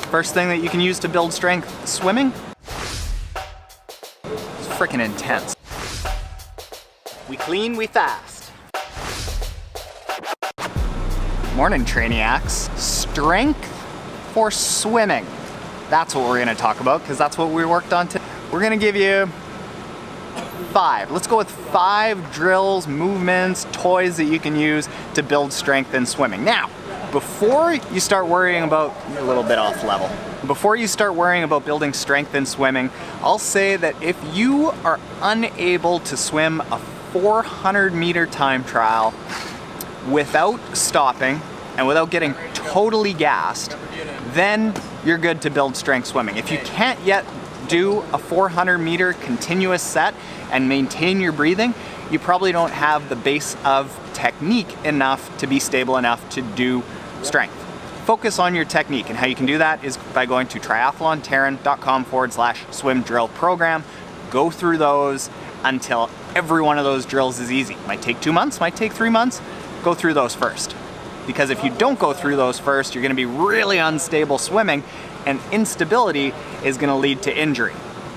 First thing that you can use to build strength, swimming. It's freaking intense. We clean, we fast. Morning, Trainiacs. Strength for swimming. That's what we're gonna talk about, because that's what we worked on today. We're gonna give you 5. Let's go with 5 drills, movements, toys that you can use to build strength in swimming. Now, before you start worrying about, a little bit off level, before you start worrying about building strength in swimming, I'll say that if you are unable to swim a 400-meter time trial without stopping and without getting totally gassed, then you're good to build strength swimming. If you can't yet do a 400-meter continuous set and maintain your breathing, you probably don't have the base of technique enough to be stable enough to do strength. Focus on your technique, and how you can do that is by going to triathlontaren.com/swim drill program. Go through those until every one of those drills is easy. Might take 2 months, might take 3 months. Go through those first. Because if you don't go through those first, you're gonna be really unstable swimming, and instability is gonna lead to injury,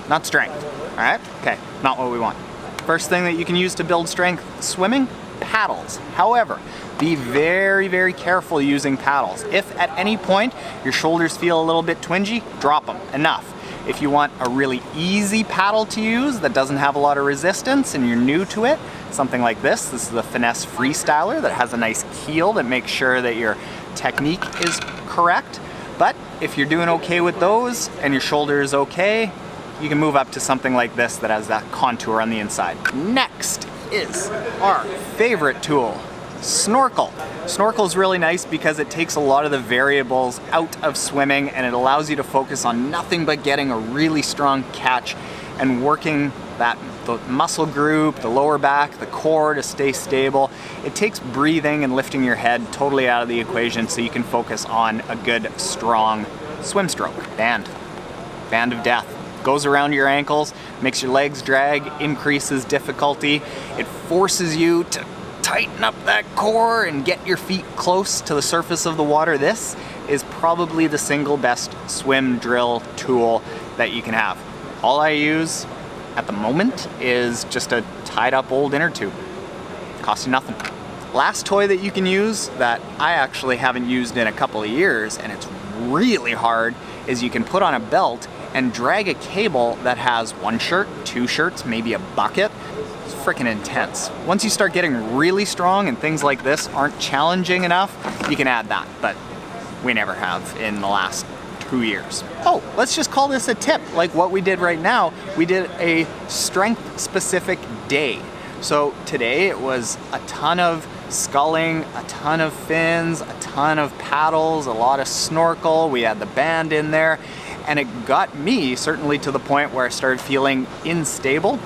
not strength, all right? Okay, not what we want. First thing that you can use to build strength swimming, paddles. However, be very, very careful using paddles. If at any point your shoulders feel a little bit twingy, drop them, enough. If you want a really easy paddle to use that doesn't have a lot of resistance and you're new to it, something like this. This is the Finesse Freestyler that has a nice keel that makes sure that your technique is correct. But if you're doing okay with those and your shoulder is okay, you can move up to something like this that has that contour on the inside. Next is our favorite tool, snorkel. Snorkel is really nice because it takes a lot of the variables out of swimming, and it allows you to focus on nothing but getting a really strong catch and working the muscle group, the lower back, the core to stay stable. It takes breathing and lifting your head totally out of the equation so you can focus on a good, strong swim stroke. Band of death. Goes around your ankles, makes your legs drag, increases difficulty. It forces you to tighten up that core and get your feet close to the surface of the water. This is probably the single best swim drill tool that you can have. All I use at the moment is just a tied up old inner tube. Costs you nothing. Last toy that you can use that I actually haven't used in a couple of years, and it's really hard, is you can put on a belt and drag a cable that has 1 shirt, 2 shirts, maybe a bucket. It's freaking intense. Once you start getting really strong and things like this aren't challenging enough, you can add that, but we never have in the last 2 years. Oh, let's just call this a tip, like what we did right now. We did a strength-specific day. So today it was a ton of sculling, a ton of fins, a ton of paddles, a lot of snorkel. We had the band in there. And it got me certainly to the point where I started feeling unstable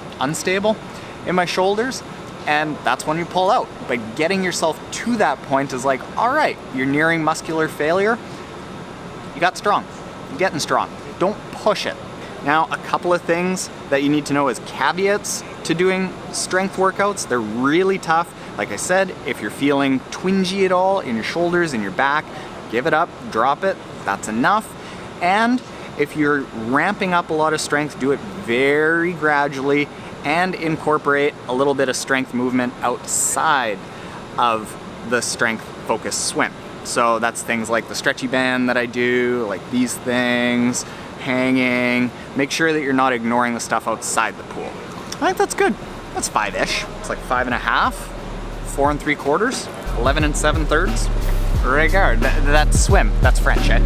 in my shoulders, and that's when you pull out. But getting yourself to that point is like, all right, you're nearing muscular failure, you got strong, you're getting strong. Don't push it. Now, a couple of things that you need to know as caveats to doing strength workouts. They're really tough. Like I said, if you're feeling twingy at all in your shoulders, in your back, give it up, drop it, that's enough. And if you're ramping up a lot of strength, do it very gradually and incorporate a little bit of strength movement outside of the strength-focused swim. So that's things like the stretchy band that I do, like these things, hanging. Make sure that you're not ignoring the stuff outside the pool. I think that's good. That's 5-ish. It's like 5.5, 4 3/4, 11 7/3. Regard. That's swim. That's French, eh?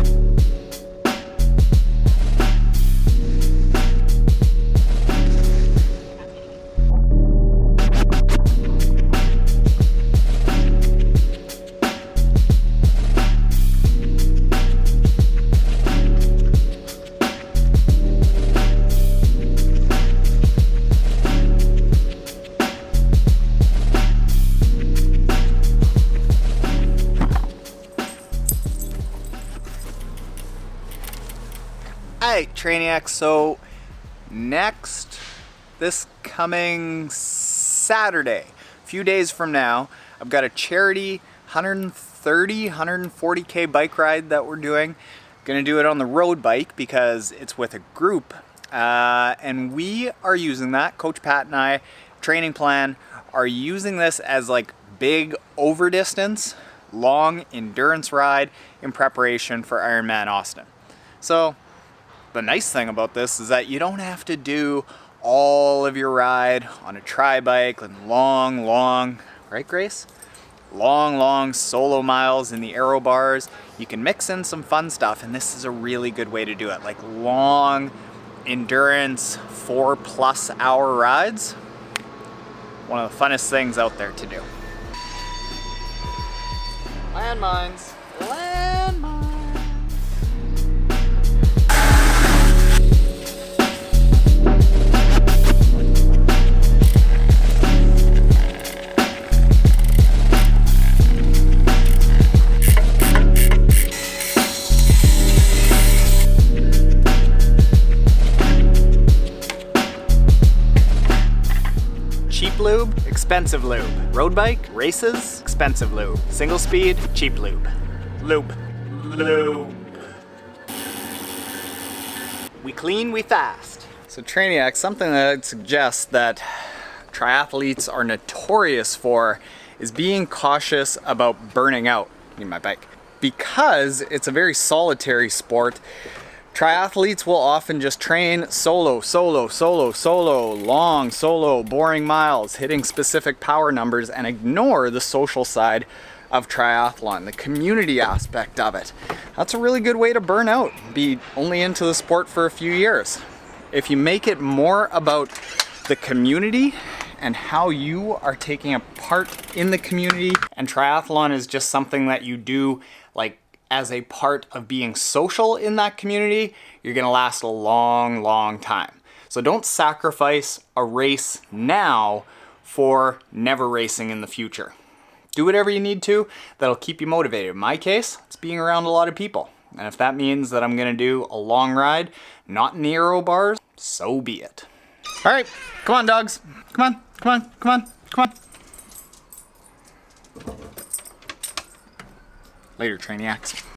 Alright, Trainiacs, so this coming Saturday, a few days from now, I've got a charity 130, 140K bike ride that we're doing. Gonna do it on the road bike because it's with a group, and we are using that. Coach Pat and I, training plan, are using this as like big over distance, long endurance ride in preparation for Ironman Austin. So the nice thing about this is that you don't have to do all of your ride on a tri bike and long, right Grace? Long solo miles in the aero bars. You can mix in some fun stuff, and this is a really good way to do it. Like long endurance 4+ hour rides. One of the funnest things out there to do. Landmines. Landmines. Cheap lube, expensive lube. Road bike, races, expensive lube. Single speed, cheap lube. Lube. We clean, we fast. So Trainiac, something that I'd suggest that triathletes are notorious for is being cautious about burning out. Need my bike. Because it's a very solitary sport, triathletes will often just train solo, long, solo, boring miles, hitting specific power numbers, and ignore the social side of triathlon, the community aspect of it. That's a really good way to burn out, be only into the sport for a few years. If you make it more about the community and how you are taking a part in the community, and triathlon is just something that you do like as a part of being social in that community, you're gonna last a long time. So don't sacrifice a race now for never racing in the future. Do whatever you need to that'll keep you motivated. In my case, it's being around a lot of people. And if that means that I'm gonna do a long ride, not in the aero bars, so be it. All right, come on dogs. Come on. Later, Trainiacs.